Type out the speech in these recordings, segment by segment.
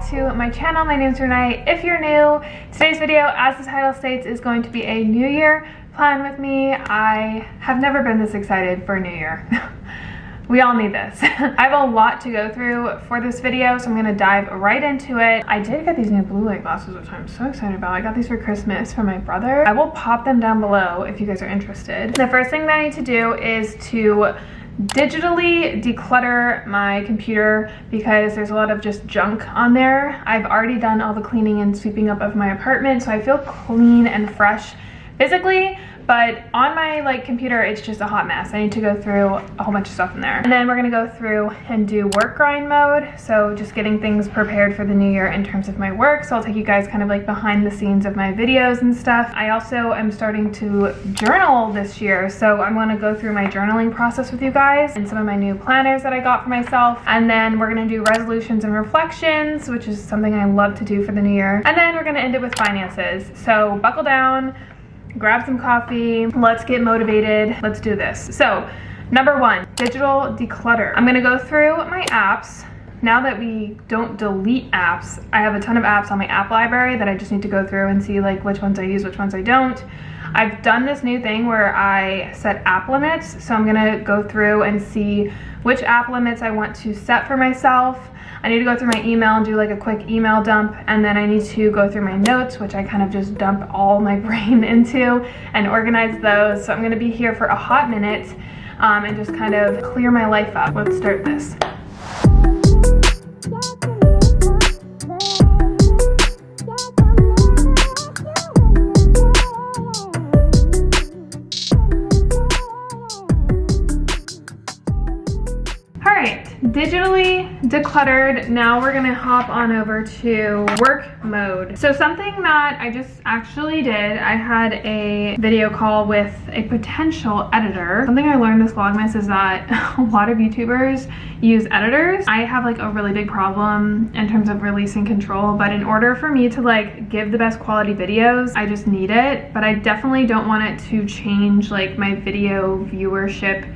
back to my channel. My name's Renee. If you're new, today's video, as the title states, is going to be a New Year plan with me. I have never been this excited for a new year. We all need this. I have a lot to go through for this video, so I'm gonna dive right into it. I did get these new blue light glasses, which I'm so excited about. I got these for Christmas from my brother. I will pop them down below if you guys are interested. The first thing that I need to do is to digitally declutter my computer because there's a lot of just junk on there. I've already done all the cleaning and sweeping up of my apartment, so I feel clean and fresh physically, but on my computer it's just a hot mess. I need to go through a whole bunch of stuff in there. And then we're gonna go through and do work grind mode, so just getting things prepared for the new year in terms of my work. So I'll take you guys kind of like behind the scenes of my videos and stuff. I also am starting to journal this year, so I'm gonna go through my journaling process with you guys and some of my new planners that I got for myself. And then we're gonna do resolutions and reflections, which is something I love to do for the new year. And then we're gonna end it with finances. So buckle down, grab some coffee, let's get motivated, let's do this. So number one, digital declutter. I'm gonna go through my apps. Now that we don't delete apps, I have a ton of apps on my app library that I just need to go through and see like which ones I use, which ones I don't. I've done this new thing where I set app limits, so I'm gonna go through and see which app limits I want to set for myself. I need to go through my email and do like a quick email dump, and then I need to go through my notes, which I kind of just dump all my brain into, and organize those. So I'm gonna be here for a hot minute and just kind of clear my life up. Let's start this. Digitally decluttered. Now we're gonna hop on over to work mode. So something that I just actually did, I had a video call with a potential editor. Something I learned this Vlogmas is that a lot of YouTubers use editors. I have like a really big problem in terms of releasing control, but in order for me to like give the best quality videos, I just need it. But I definitely don't want it to change like my video viewership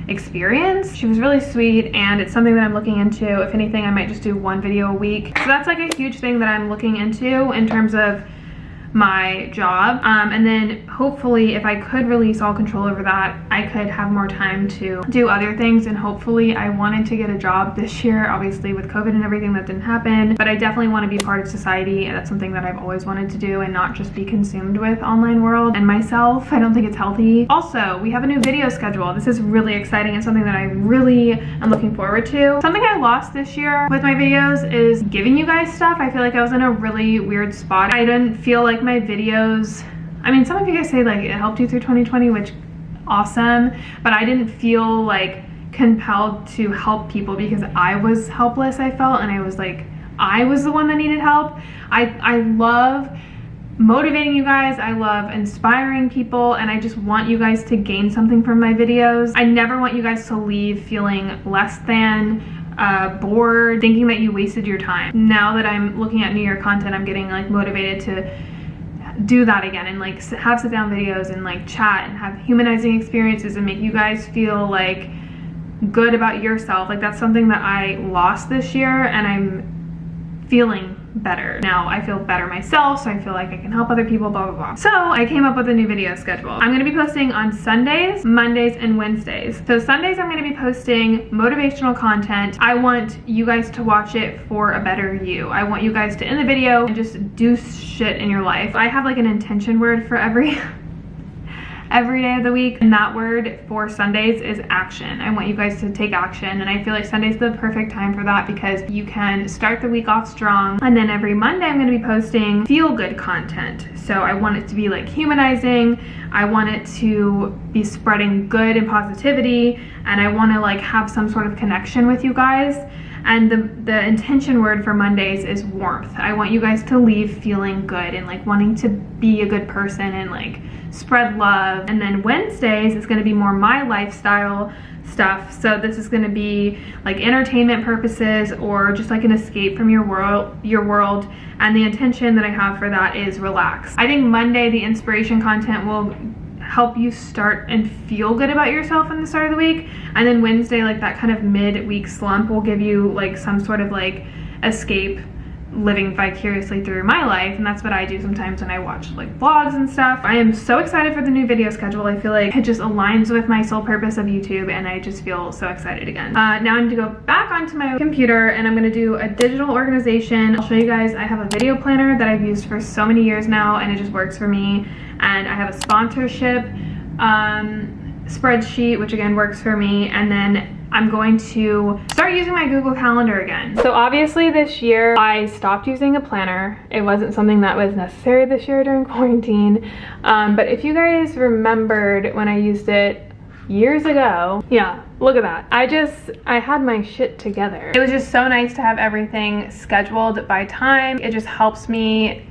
experience. She was really sweet, and it's something that I'm looking into. If anything, I might just do one video a week. So that's like a huge thing that I'm looking into in terms of my job. And then hopefully if I could release all control over that, I could have more time to do other things. And hopefully I wanted to get a job this year. Obviously with COVID and everything, that didn't happen, but I definitely want to be part of society, and that's something that I've always wanted to do and not just be consumed with online world and myself. I don't think it's healthy. Also, we have a new video schedule. This is really exciting and something that I really am looking forward to. Something I lost this year with my videos is giving you guys stuff. I feel like I was in a really weird spot. I didn't feel like my videos, I mean, some of you guys say like it helped you through 2020, which awesome, but I didn't feel like compelled to help people because I was helpless, I felt, and I was like, I was the one that needed help. I love motivating you guys, I love inspiring people, and I just want you guys to gain something from my videos. I never want you guys to leave feeling less than, bored, thinking that you wasted your time. Now that I'm looking at New Year content, I'm getting like motivated to do that again and like have sit down videos and like chat and have humanizing experiences and make you guys feel like good about yourself. Like that's something that I lost this year, and I'm feeling better now. I feel better myself, so I feel like I can help other people, blah blah blah. So I came up with a new video schedule. I'm going to be posting on Sundays, Mondays, and Wednesdays. So Sundays I'm going to be posting motivational content. I want you guys to watch it for a better you. I want you guys to end the video and just do shit in your life. I have like an intention word for every day of the week, and that word for Sundays is action. I want you guys to take action, and I feel like Sunday's the perfect time for that because you can start the week off strong. And then every Monday I'm going to be posting feel-good content. So I want it to be like humanizing, I want it to be spreading good and positivity, and I want to like have some sort of connection with you guys. And the intention word for Mondays is warmth. I want you guys to leave feeling good and like wanting to be a good person and like spread love. And then Wednesdays is going to be more my lifestyle stuff. So this is going to be like entertainment purposes or just like an escape from your world. And the intention that I have for that is relax. I think Monday, the inspiration content will help you start and feel good about yourself in the start of the week. And then Wednesday, like that kind of mid-week slump will give you like some sort of like escape living vicariously through my life, and that's what I do sometimes when I watch like vlogs and stuff. I am so excited for the new video schedule. I feel like it just aligns with my sole purpose of YouTube, and I just feel so excited again. Now I need to go back onto my computer and I'm gonna do a digital organization. I'll show you guys, I have a video planner that I've used for so many years now, and it just works for me. And I have a sponsorship spreadsheet, which again works for me. And then I'm going to start using my Google Calendar again. So obviously this year I stopped using a planner. It wasn't something that was necessary this year during quarantine. But if you guys remembered when I used it years ago, yeah, look at that. I had my shit together. It was just so nice to have everything scheduled by time. It just helps me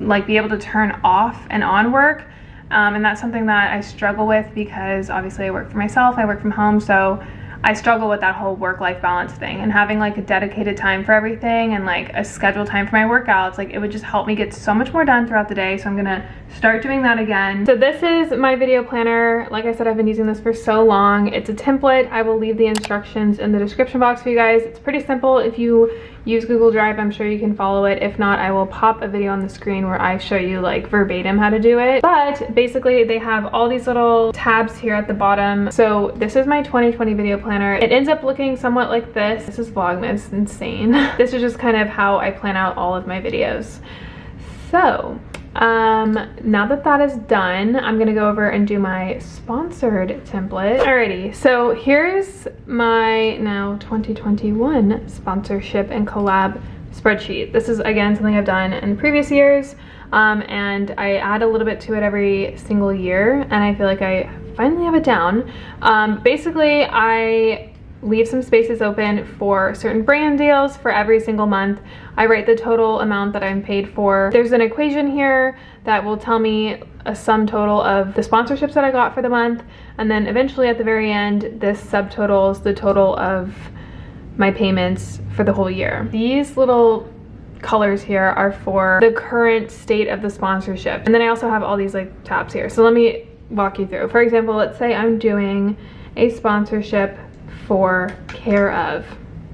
like be able to turn off and on work. And that's something that I struggle with because obviously I work for myself, I work from home, so I struggle with that whole work-life balance thing, and having like a dedicated time for everything and like a scheduled time for my workouts, like it would just help me get so much more done throughout the day. So I'm gonna start doing that again. So this is my video planner. Like I said, I've been using this for so long. It's a template. I will leave the instructions in the description box for you guys. It's pretty simple. If you use Google Drive, I'm sure you can follow it. If not, I will pop a video on the screen where I show you like verbatim how to do it. But basically they have all these little tabs here at the bottom. So this is my 2020 video planner. It ends up looking somewhat like this. This is Vlogmas, insane. This is just kind of how I plan out all of my videos. So now that that is done, I'm gonna go over and do my sponsored template. Alrighty, so here's my now 2021 sponsorship and collab spreadsheet. This is again something I've done in previous years, and I add a little bit to it every single year, and I feel like I finally have it down. Basically, I leave some spaces open for certain brand deals for every single month. I write the total amount that I'm paid for. There's an equation here that will tell me a sum total of the sponsorships that I got for the month, and then eventually at the very end, this subtotals the total of my payments for the whole year. These little colors here are for the current state of the sponsorship. And then I also have all these like tabs here. So let me walk you through. For example, let's say I'm doing a sponsorship for Care Of,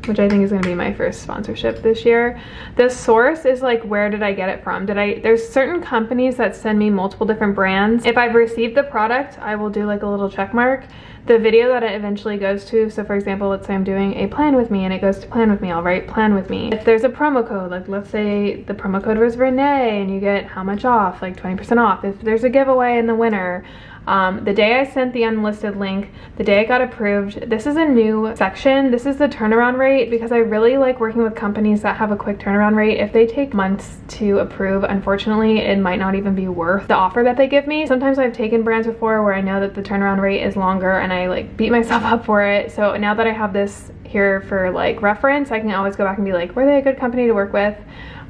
which I think is going to be my first sponsorship this year. The source is like, where did I get it from? There's certain companies that send me multiple different brands. If I've received the product, I will do like a little check mark. The video that it eventually goes to, so for example, let's say I'm doing a plan with me and it goes to plan with me, I'll write plan with me. If there's a promo code, like let's say the promo code was Renee and you get how much off, like 20% off. If there's a giveaway in the winner, the day I sent the unlisted link, the day it got approved, this is a new section. This is the turnaround rate, because I really like working with companies that have a quick turnaround rate. If they take months to approve, unfortunately, it might not even be worth the offer that they give me. Sometimes I've taken brands before where I know that the turnaround rate is longer and I like beat myself up for it. So now that I have this here for like reference, I can always go back and be like, were they a good company to work with?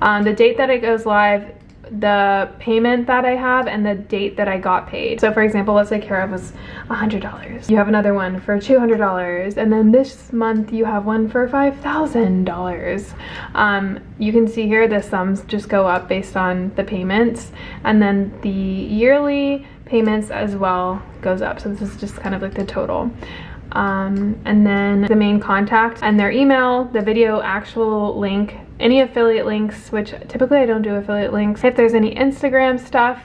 The date that it goes live, the payment that I have, and the date that I got paid. So for example, let's say Care Of was $100. You have another one for $200, and then this month you have one for $5,000. You can see here the sums just go up based on the payments, and then the yearly payments as well goes up. So this is just kind of like the total. And then the main contact and their email, the video actual link, any affiliate links, which typically I don't do affiliate links, if there's any Instagram stuff,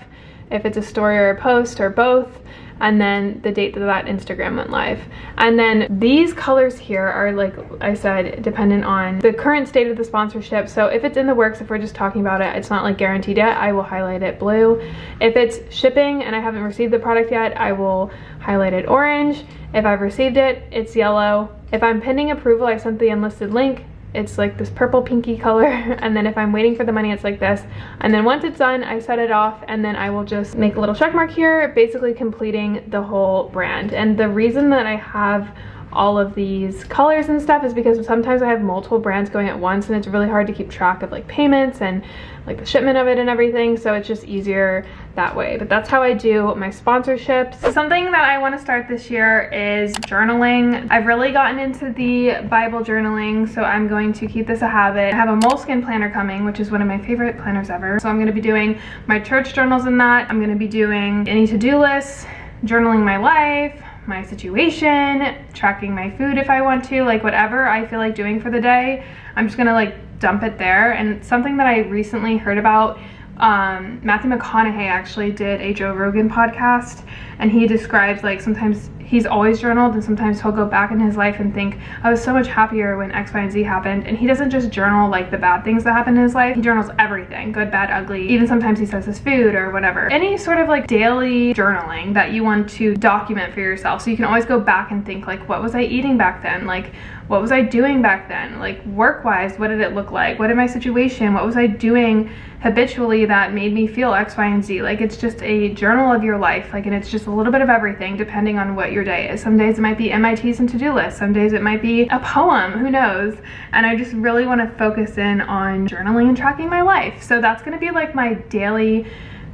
if it's a story or a post or both, and then the date that that Instagram went live. And then these colors here are, like I said, dependent on the current state of the sponsorship. So if it's in the works, if we're just talking about it, it's not like guaranteed yet, I will highlight it blue. If it's shipping and I haven't received the product yet, I will highlight it orange. If I've received it, it's yellow. If I'm pending approval, I sent the unlisted link, it's like this purple pinky color. And then if I'm waiting for the money, it's like this. And then once it's done, I set it off, and then I will just make a little check mark here, basically completing the whole brand. And the reason that I have all of these colors and stuff is because sometimes I have multiple brands going at once, and it's really hard to keep track of like payments and like the shipment of it and everything, so it's just easier that way. But that's how I do my sponsorships. Something that I want to start this year is journaling. I've really gotten into the Bible journaling, so I'm going to keep this a habit. I have a Moleskine planner coming, which is one of my favorite planners ever, so I'm going to be doing my church journals in that. I'm going to be doing any to-do lists, journaling my life, my situation, tracking my food if I want to, like whatever I feel like doing for the day. I'm just gonna like dump it there. And something that I recently heard about, Matthew McConaughey actually did a Joe Rogan podcast, and he describes like sometimes he's always journaled and sometimes he'll go back in his life and think, I was so much happier when X, Y, and Z happened. And he doesn't just journal like the bad things that happen in his life, he journals everything, good, bad, ugly. Even sometimes he says his food or whatever. Any sort of like daily journaling that you want to document for yourself, so you can always go back and think like, what was I eating back then? Like, what was I doing back then? Like work-wise, what did it look like? What in my situation? What was I doing habitually that made me feel X, Y, and Z? Like, it's just a journal of your life. Like, and it's just a little bit of everything depending on what your day is. Some days it might be MITs and to-do lists. Some days it might be a poem, who knows? And I just really want to focus in on journaling and tracking my life. So that's going to be like my daily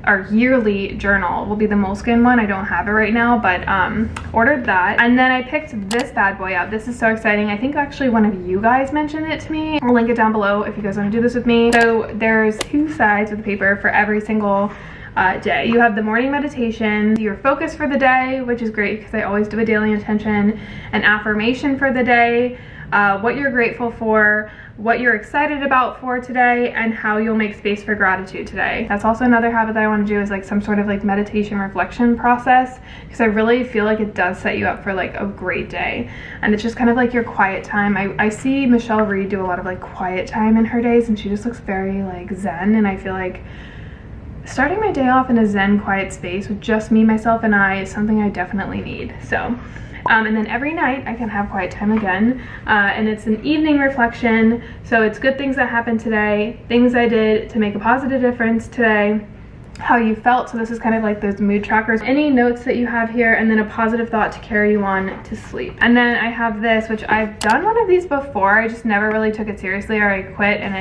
or yearly journal will be the Moleskine one. I don't have it right now, but ordered that. And then I picked this bad boy up. This is so exciting. I think actually one of you guys mentioned it to me. I'll link it down below if you guys want to do this with me. So there's 2 sides of the paper for every single day. You have the morning meditation, your focus for the day, which is great because I always do a daily intention, an affirmation for the day, what you're grateful for, what you're excited about for today, and how you'll make space for gratitude today. That's also another habit that I want to do, is like some sort of like meditation reflection process, because I really feel like it does set you up for like a great day. And it's just kind of like your quiet time. I see Michelle Reed do a lot of like quiet time in her days, and she just looks very like zen, and I feel like starting my day off in a zen quiet space with just me, myself, and I is something I definitely need. So and then every night I can have quiet time again, and it's an evening reflection. So it's good things that happened today, things I did to make a positive difference today, how you felt. So this is kind of like those mood trackers, any notes that you have here, and then a positive thought to carry you on to sleep. And then I have this, which I've done one of these before, I just never really took it seriously, or I quit. And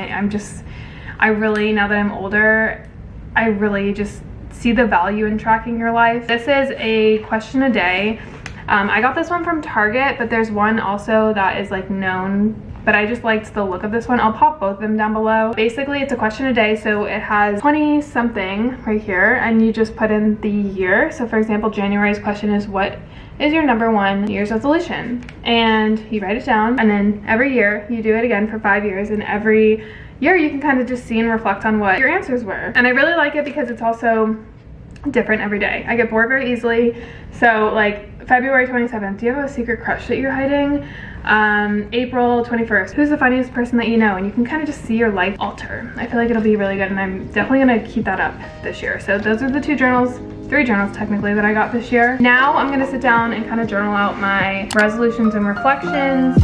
I really, now that I'm older, I really just see the value in tracking your life. This is a question a day. I got this one from Target, but there's one also that is like known, but I just liked the look of this one. I'll pop both of them down below. Basically, it's a question a day, so it has 20 something right here, and you just put in the year. So for example, January's question is, what is your #1 New Year's resolution? And you write it down, and then every year you do it again for 5 years, and every year you can kind of just see and reflect on what your answers were. And I really like it because it's also different every day. I get bored very easily. So like February 27th, do you have a secret crush that you're hiding? April 21st, who's the funniest person that you know? And you can kind of just see your life alter. I feel like it'll be really good, and I'm definitely gonna keep that up this year. So those are the 2 journals, 3 journals technically, that I got this year. Now I'm gonna sit down and kind of journal out my resolutions and reflections.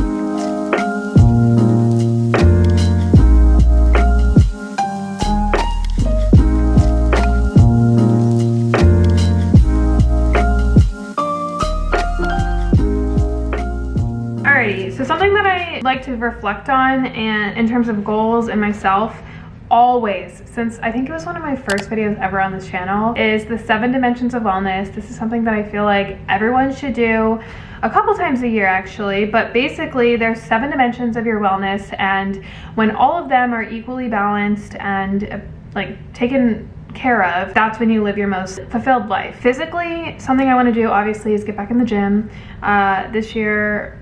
So something that I like to reflect on, and in terms of goals and myself, always, since I think it was one of my first videos ever on this channel, is the 7 dimensions of wellness. This is something that I feel like everyone should do a couple times a year actually, but basically there's 7 dimensions of your wellness, and when all of them are equally balanced and like taken care of, that's when you live your most fulfilled life. Physically, something I want to do obviously is get back in the gym. This year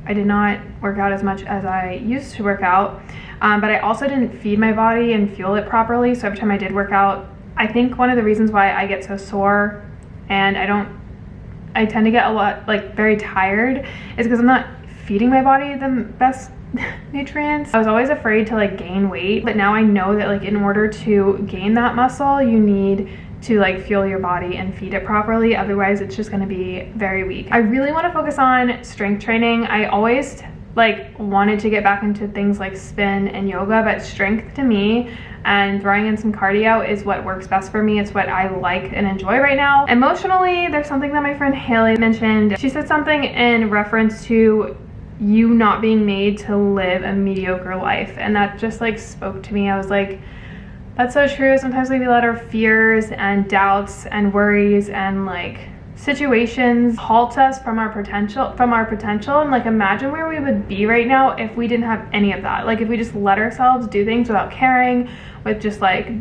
I did not work out as much as I used to work out, but I also didn't feed my body and fuel it properly. So every time I did work out, I think one of the reasons why I get so sore and I tend to get a lot like very tired is because I'm not feeding my body the best nutrients. I was always afraid to like gain weight, but now I know that like in order to gain that muscle, you need to like fuel your body and feed it properly. Otherwise it's just going to be very weak. I really want to focus on strength training. I always like wanted to get back into things like spin and yoga, but strength to me and throwing in some cardio is what works best for me. It's what I like and enjoy right now. Emotionally, there's something that my friend Haley mentioned. She said something in reference to you not being made to live a mediocre life, and that just like spoke to me. I was like, that's so true. Sometimes we let our fears and doubts and worries and like situations halt us from our potential, and like imagine where we would be right now if we didn't have any of that. Like if we just let ourselves do things without caring, with just like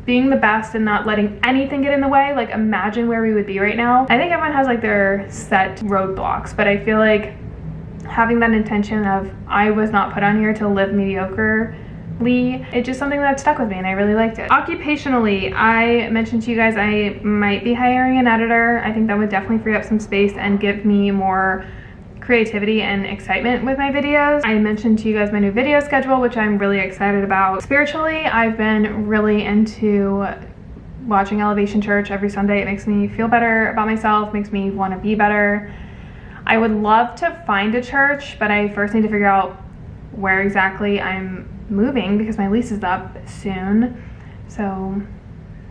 being the best and not letting anything get in the way. Like imagine where we would be right now. I think everyone has like their set roadblocks, but I feel like having that intention of I was not put on here to live mediocre It's just something that stuck with me and I really liked it. Occupationally, I mentioned to you guys I might be hiring an editor. I think that would definitely free up some space and give me more creativity and excitement with my videos. I mentioned to you guys my new video schedule, which I'm really excited about. Spiritually, I've been really into watching Elevation Church every Sunday. It makes me feel better about myself, makes me want to be better. I would love to find a church, but I first need to figure out where exactly I'm moving because my lease is up soon. So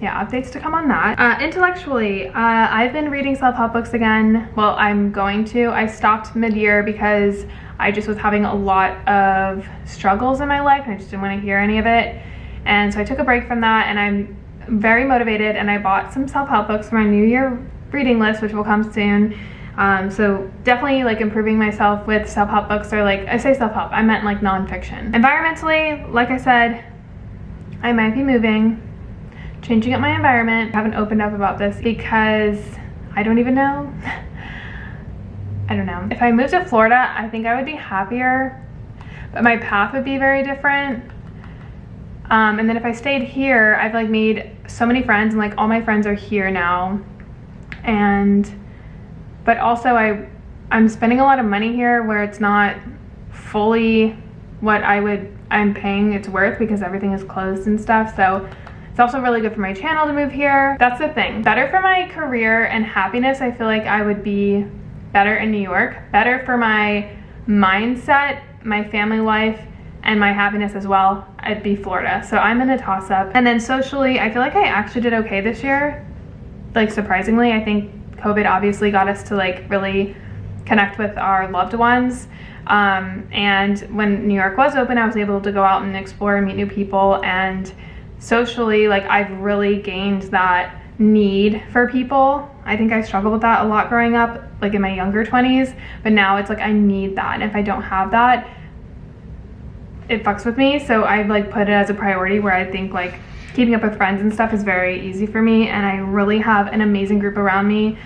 yeah, updates to come on that. Intellectually, I've been reading self-help books again. Well, I'm going to. I stopped mid-year because I just was having a lot of struggles in my life and I just didn't want to hear any of it. And so I took a break from that and I'm very motivated and I bought some self-help books for my New Year reading list, which will come soon. So definitely like improving myself with self-help books, or like, I say self-help, I meant like nonfiction. Environmentally, like I said, I might be moving, changing up my environment. I haven't opened up about this because I don't even know. I don't know. If I moved to Florida, I think I would be happier, but my path would be very different. And then if I stayed here, I've like made so many friends and like all my friends are here now. But also I'm spending a lot of money here where it's not fully what I'm paying it's worth because everything is closed and stuff. So it's also really good for my channel to move here. That's the thing. Better for my career and happiness. I feel like I would be better in New York. Better for my mindset, my family life, and my happiness as well, I'd be Florida. So I'm in a toss-up. And then socially, I feel like I actually did okay this year. Like surprisingly, I think COVID obviously got us to like really connect with our loved ones. And when New York was open, I was able to go out and explore and meet new people. And socially, like I've really gained that need for people. I think I struggled with that a lot growing up, like in my younger 20s, but now it's like I need that. And if I don't have that, it fucks with me. So I've like put it as a priority where I think like keeping up with friends and stuff is very easy for me, and I really have an amazing group around me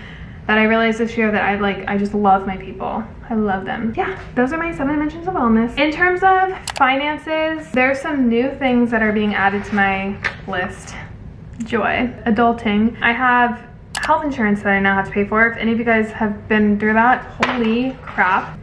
that I realized this year that I just love my people. I love them. Yeah, those are my 7 dimensions of wellness. In terms of finances, there's some new things that are being added to my list. Joy. Adulting. I have health insurance that I now have to pay for. If any of you guys have been through that, holy crap.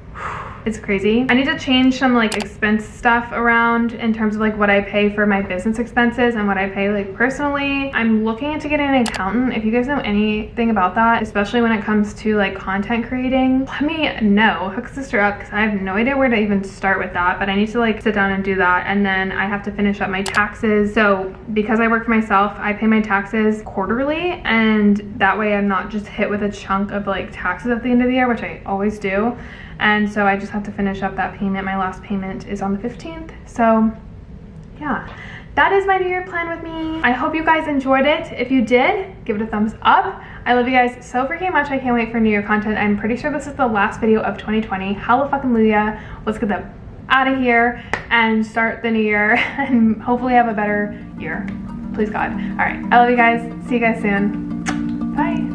It's crazy. I need to change some like expense stuff around in terms of like what I pay for my business expenses and what I pay like personally. I'm looking into getting an accountant. If you guys know anything about that, especially when it comes to like content creating, let me know. Hook sister up, because I have no idea where to even start with that, but I need to like sit down and do that. And then I have to finish up my taxes. So because I work for myself, I pay my taxes quarterly, and that way I'm not just hit with a chunk of like taxes at the end of the year, which I always do. And so I just have to finish up that payment. My last payment is on the 15th. So yeah, that is my New Year plan with me. I hope you guys enjoyed it. If you did, give it a thumbs up. I love you guys so freaking much. I can't wait for New Year content. I'm pretty sure this is the last video of 2020. Hallelujah. Let's get that out of here and start the new year and hopefully have a better year. Please God. All right, I love you guys. See you guys soon. Bye.